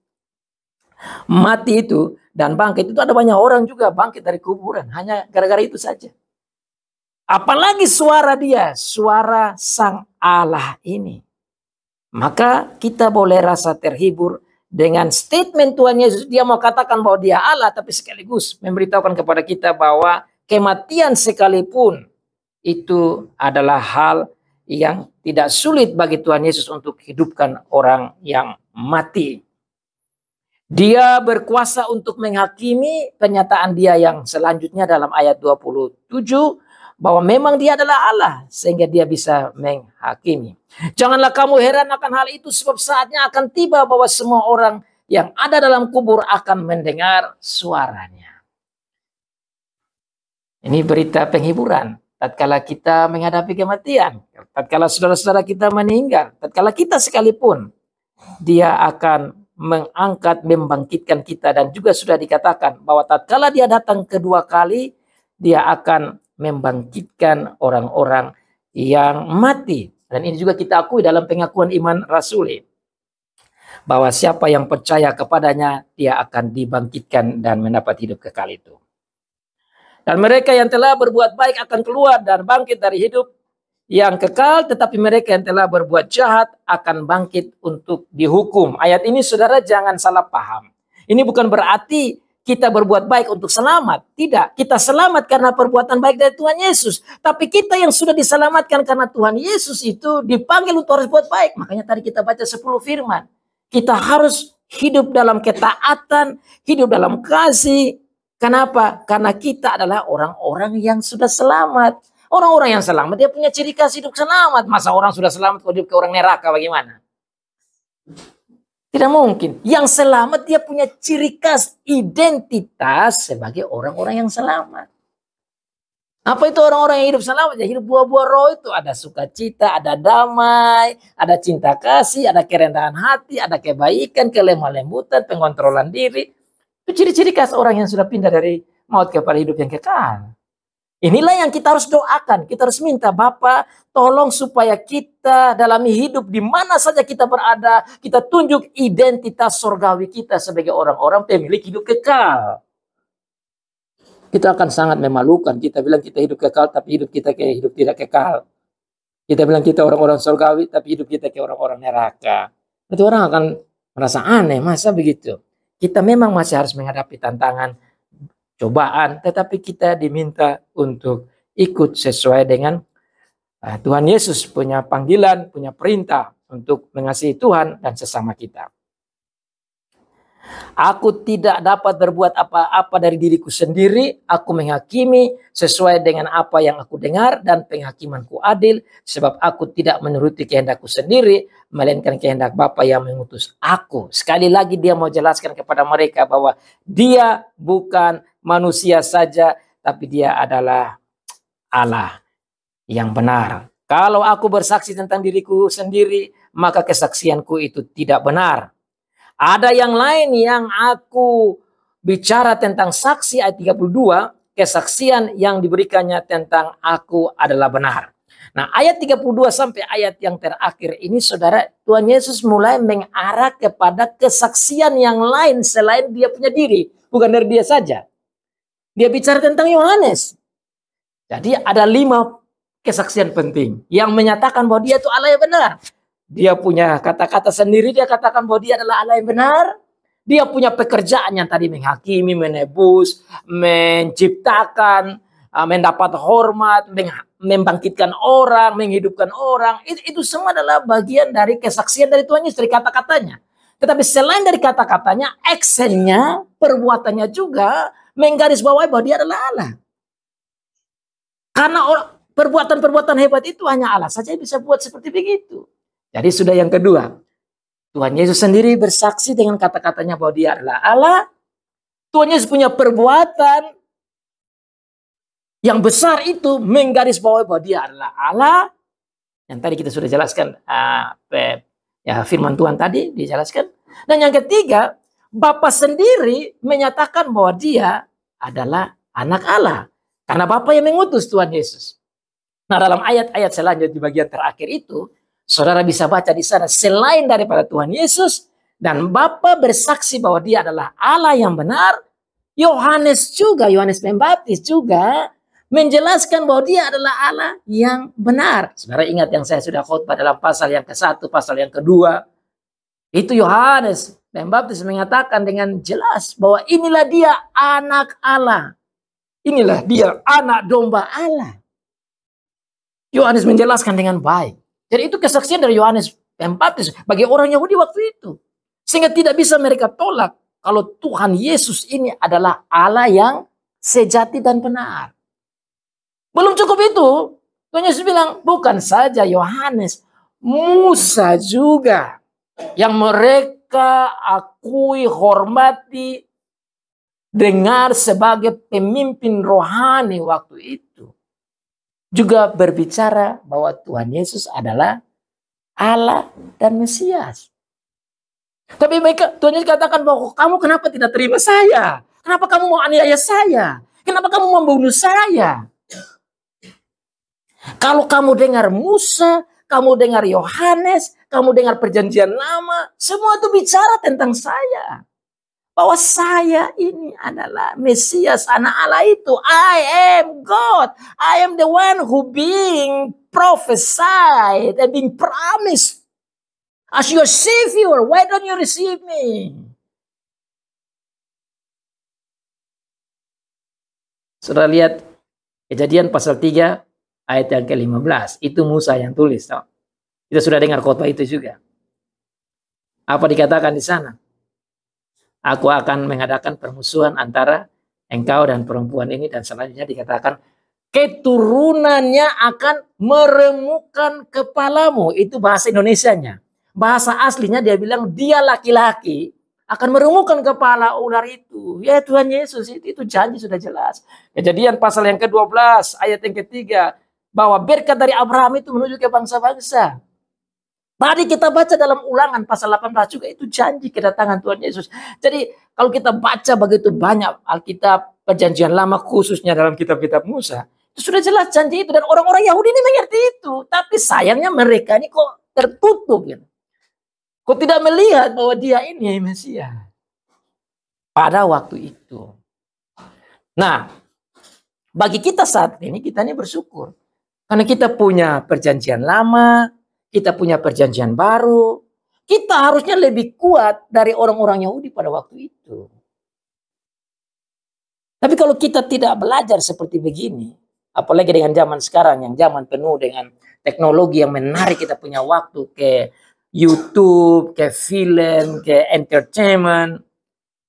mati itu dan bangkit itu ada banyak orang juga bangkit dari kuburan. Hanya gara-gara itu saja. Apalagi suara dia, suara Sang Allah ini. Maka kita boleh rasa terhibur dengan statement Tuhan Yesus. Dia mau katakan bahwa dia Allah, tapi sekaligus memberitahukan kepada kita bahwa kematian sekalipun itu adalah hal yang tidak sulit bagi Tuhan Yesus untuk hidupkan orang yang mati. Dia berkuasa untuk menghakimi, penyataan dia yang selanjutnya dalam ayat 27, bahwa memang dia adalah Allah sehingga dia bisa menghakimi. Janganlah kamu heran akan hal itu, sebab saatnya akan tiba bahwa semua orang yang ada dalam kubur akan mendengar suaranya. Ini berita penghiburan. Tatkala kita menghadapi kematian, tatkala saudara-saudara kita meninggal, tatkala kita sekalipun, dia akan mengangkat, membangkitkan kita. Dan juga sudah dikatakan bahwa tatkala dia datang kedua kali, dia akan membangkitkan orang-orang yang mati. Dan ini juga kita akui dalam pengakuan iman rasuli, bahwa siapa yang percaya kepadanya, dia akan dibangkitkan dan mendapat hidup kekal itu. Dan mereka yang telah berbuat baik akan keluar dan bangkit dari hidup yang kekal, tetapi mereka yang telah berbuat jahat akan bangkit untuk dihukum. Ayat ini saudara jangan salah paham. Ini bukan berarti kita berbuat baik untuk selamat. Tidak, kita selamat karena perbuatan baik dari Tuhan Yesus. Tapi kita yang sudah diselamatkan karena Tuhan Yesus itu dipanggil untuk harus buat baik. Makanya tadi kita baca 10 firman. Kita harus hidup dalam ketaatan, hidup dalam kasih. Kenapa? Karena kita adalah orang-orang yang sudah selamat. Orang-orang yang selamat, dia punya ciri khas hidup selamat. Masa orang sudah selamat kalau hidup ke orang neraka bagaimana? Tidak mungkin. Yang selamat dia punya ciri khas identitas sebagai orang-orang yang selamat. Apa itu orang-orang yang hidup selamat? Ya hidup buah-buah roh itu. Ada sukacita, ada damai, ada cinta kasih, ada kerendahan hati, ada kebaikan, kelemah lembutan, pengontrolan diri. Itu ciri-ciri khas orang yang sudah pindah dari maut kepada hidup yang kekal. Inilah yang kita harus doakan. Kita harus minta, Bapa, tolong supaya kita dalami hidup di mana saja kita berada. Kita tunjuk identitas surgawi kita sebagai orang-orang pemilik hidup kekal. Kita akan sangat memalukan. Kita bilang kita hidup kekal, tapi hidup kita kayak hidup tidak kekal. Kita bilang kita orang-orang surgawi, tapi hidup kita kayak orang-orang neraka. Itu orang akan merasa aneh, masa begitu? Kita memang masih harus menghadapi tantangan, cobaan, tetapi kita diminta untuk ikut sesuai dengan Tuhan Yesus punya panggilan, punya perintah untuk mengasihi Tuhan dan sesama kita. Aku tidak dapat berbuat apa-apa dari diriku sendiri. Aku menghakimi sesuai dengan apa yang aku dengar dan penghakimanku adil. Sebab aku tidak menuruti kehendakku sendiri, melainkan kehendak Bapa yang mengutus aku. Sekali lagi dia mau jelaskan kepada mereka bahwa dia bukan manusia saja, tapi dia adalah Allah yang benar. Kalau aku bersaksi tentang diriku sendiri, maka kesaksianku itu tidak benar. Ada yang lain yang aku bicara tentang saksi ayat 32, kesaksian yang diberikannya tentang aku adalah benar. Nah, ayat 32 sampai ayat yang terakhir ini saudara, Tuhan Yesus mulai mengarah kepada kesaksian yang lain selain dia punya diri. Bukan dari dia saja. Dia bicara tentang Yohanes. Jadi ada 5 kesaksian penting yang menyatakan bahwa dia itu Allah yang benar. Dia punya kata-kata sendiri, dia katakan bahwa dia adalah Allah yang benar. Dia punya pekerjaan yang tadi menghakimi, menebus, menciptakan, mendapat hormat, membangkitkan orang, menghidupkan orang. Itu semua adalah bagian dari kesaksian dari Tuhan Yesus, dari kata-katanya. Tetapi selain dari kata-katanya, actionnya, perbuatannya juga menggarisbawahi bahwa dia adalah Allah. Karena perbuatan-perbuatan hebat itu hanya Allah saja yang bisa buat seperti begitu. Jadi sudah yang kedua, Tuhan Yesus sendiri bersaksi dengan kata-katanya bahwa dia adalah Allah. Tuhan Yesus punya perbuatan yang besar itu menggarisbawahi bahwa dia adalah Allah. Yang tadi kita sudah jelaskan, firman Tuhan tadi dijelaskan. Dan yang ketiga, Bapa sendiri menyatakan bahwa dia adalah anak Allah. Karena Bapa yang mengutus Tuhan Yesus. Nah, dalam ayat-ayat selanjutnya di bagian terakhir itu, saudara bisa baca di sana, selain daripada Tuhan Yesus dan Bapa bersaksi bahwa dia adalah Allah yang benar, Yohanes Pembaptis juga menjelaskan bahwa dia adalah Allah yang benar. Saudara ingat yang saya sudah khotbah dalam pasal yang ke-1, pasal yang kedua. Itu Yohanes Pembaptis mengatakan dengan jelas bahwa inilah dia anak Allah. Inilah dia anak domba Allah. Yohanes menjelaskan dengan baik. Jadi itu kesaksian dari Yohanes Pembaptis bagi orang Yahudi waktu itu. Sehingga tidak bisa mereka tolak kalau Tuhan Yesus ini adalah Allah yang sejati dan benar. Belum cukup itu. Tuhan Yesus bilang, bukan saja Yohanes, Musa juga yang mereka akui, hormati, dengar sebagai pemimpin rohani waktu itu. Juga berbicara bahwa Tuhan Yesus adalah Allah dan Mesias. Tapi mereka, Tuhan Yesus katakan bahwa kamu kenapa tidak terima saya? Kenapa kamu mau aniaya saya? Kenapa kamu membunuh saya? Kalau kamu dengar Musa, kamu dengar Yohanes, kamu dengar perjanjian lama, semua itu bicara tentang saya. bahwa saya ini adalah Mesias, anak Allah itu. I am God. I am the one who being prophesied and being promised as your Savior. Why don't you receive me? Saudara lihat Kejadian pasal 3 ayat yang ke-15. Itu Musa yang tulis. Toh. Kita sudah dengar khotbah itu juga. Apa dikatakan di sana? Aku akan mengadakan permusuhan antara engkau dan perempuan ini. Dan selanjutnya dikatakan keturunannya akan meremukkan kepalamu. Itu bahasa Indonesianya. Bahasa aslinya dia bilang dia laki-laki akan meremukkan kepala ular itu. Ya Tuhan Yesus, itu janji sudah jelas. Kejadian pasal yang ke-12 ayat yang ketiga. Bahwa berkat dari Abraham itu menuju ke bangsa-bangsa. Tadi kita baca dalam Ulangan pasal 18 juga itu janji kedatangan Tuhan Yesus. Jadi kalau kita baca begitu banyak Alkitab Perjanjian Lama khususnya dalam kitab-kitab Musa. Itu sudah jelas janji itu. Dan orang-orang Yahudi ini mengerti itu. Tapi sayangnya mereka ini kok tertutup gitu. Kok tidak melihat bahwa dia ini Mesias pada waktu itu. Nah, bagi kita saat ini, kita ini bersyukur. Karena kita punya perjanjian lama, kita punya perjanjian baru. Kita harusnya lebih kuat dari orang-orang Yahudi pada waktu itu. Tapi kalau kita tidak belajar seperti begini, apalagi dengan zaman sekarang yang zaman penuh dengan teknologi yang menarik kita punya waktu ke YouTube, ke film, ke entertainment,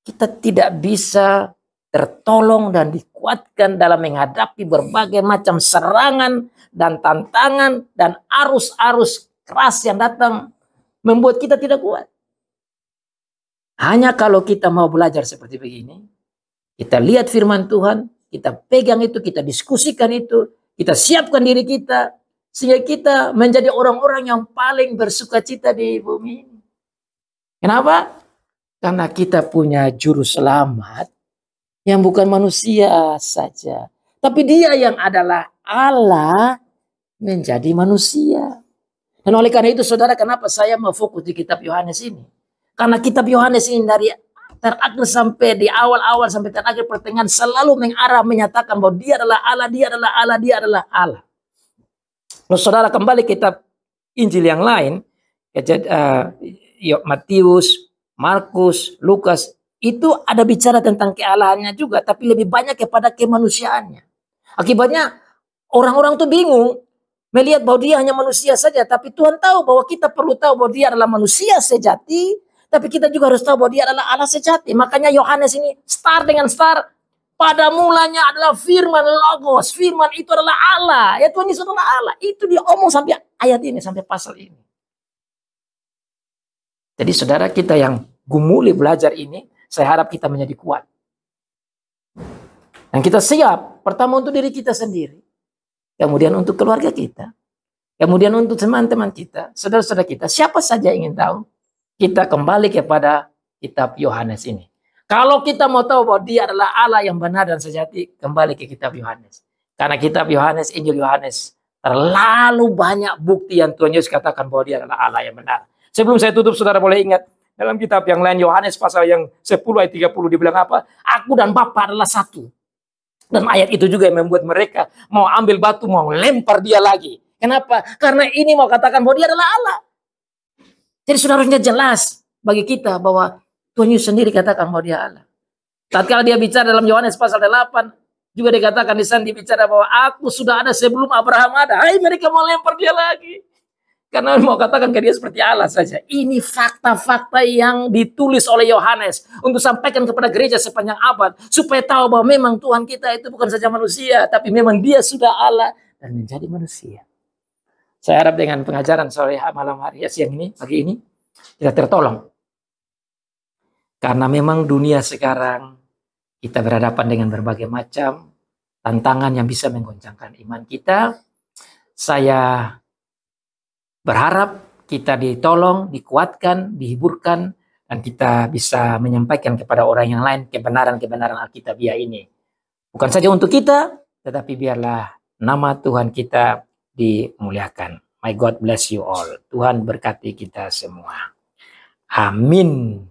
kita tidak bisa tertolong dan dikuatkan dalam menghadapi berbagai macam serangan dan tantangan dan arus-arus keras yang datang membuat kita tidak kuat. Hanya kalau kita mau belajar seperti begini, kita lihat firman Tuhan, kita pegang itu, kita diskusikan itu, kita siapkan diri kita, sehingga kita menjadi orang-orang yang paling bersukacita di bumi ini. Kenapa? Karena kita punya juru selamat yang bukan manusia saja. Tapi dia yang adalah Allah menjadi manusia. Dan oleh karena itu saudara, kenapa saya mau fokus di kitab Yohanes ini? Karena kitab Yohanes ini dari terakhir sampai di awal-awal sampai terakhir pertengahan selalu mengarah menyatakan bahwa dia adalah Allah, dia adalah Allah, dia adalah Allah. Kalau saudara kembali kitab Injil yang lain, Matius, Markus, Lukas, itu ada bicara tentang kealahannya juga, tapi lebih banyak kepada kemanusiaannya. Akibatnya orang-orang tuh bingung melihat bahwa dia hanya manusia saja, tapi Tuhan tahu bahwa kita perlu tahu bahwa dia adalah manusia sejati, tapi kita juga harus tahu bahwa dia adalah Allah sejati. Makanya Yohanes ini start dengan start. Pada mulanya adalah firman Logos. Firman itu adalah Allah. Ya Tuhan Yesus adalah Allah. Itu dia omong sampai ayat ini, sampai pasal ini. Jadi saudara kita yang gumuli belajar ini, saya harap kita menjadi kuat. Dan kita siap, pertama untuk diri kita sendiri. Kemudian untuk keluarga kita. Kemudian untuk teman-teman kita, saudara-saudara kita. Siapa saja ingin tahu, kita kembali kepada kitab Yohanes ini. Kalau kita mau tahu bahwa dia adalah Allah yang benar dan sejati, kembali ke kitab Yohanes. Karena kitab Yohanes, Injil Yohanes, terlalu banyak bukti yang Tuhan Yesus katakan bahwa dia adalah Allah yang benar. Sebelum saya tutup, saudara boleh ingat, dalam kitab yang lain, Yohanes pasal yang 10 ayat 30 dibilang apa? Aku dan Bapa adalah satu. Dan ayat itu juga yang membuat mereka mau ambil batu, mau lempar dia lagi. Kenapa? Karena ini mau katakan bahwa dia adalah Allah. Jadi saudaranya jelas bagi kita bahwa Tuhan Yesus sendiri katakan bahwa dia Allah. Tatkala dia bicara dalam Yohanes pasal 8, juga dikatakan di sana dibicara bahwa aku sudah ada sebelum Abraham ada. Hai, mereka mau lempar dia lagi. Karena mau katakan ke dia seperti Allah saja. Ini fakta-fakta yang ditulis oleh Yohanes untuk sampaikan kepada gereja sepanjang abad. Supaya tahu bahwa memang Tuhan kita itu bukan saja manusia, tapi memang dia sudah Allah dan menjadi manusia. Saya harap dengan pengajaran sore malam hari siang ini, pagi ini, kita tertolong. Karena memang dunia sekarang kita berhadapan dengan berbagai macam tantangan yang bisa menggoncangkan iman kita. Saya berharap kita ditolong, dikuatkan, dihiburkan, dan kita bisa menyampaikan kepada orang yang lain kebenaran-kebenaran Alkitabiah ini. Bukan saja untuk kita, tetapi biarlah nama Tuhan kita dimuliakan. My God bless you all. Tuhan berkati kita semua. Amin.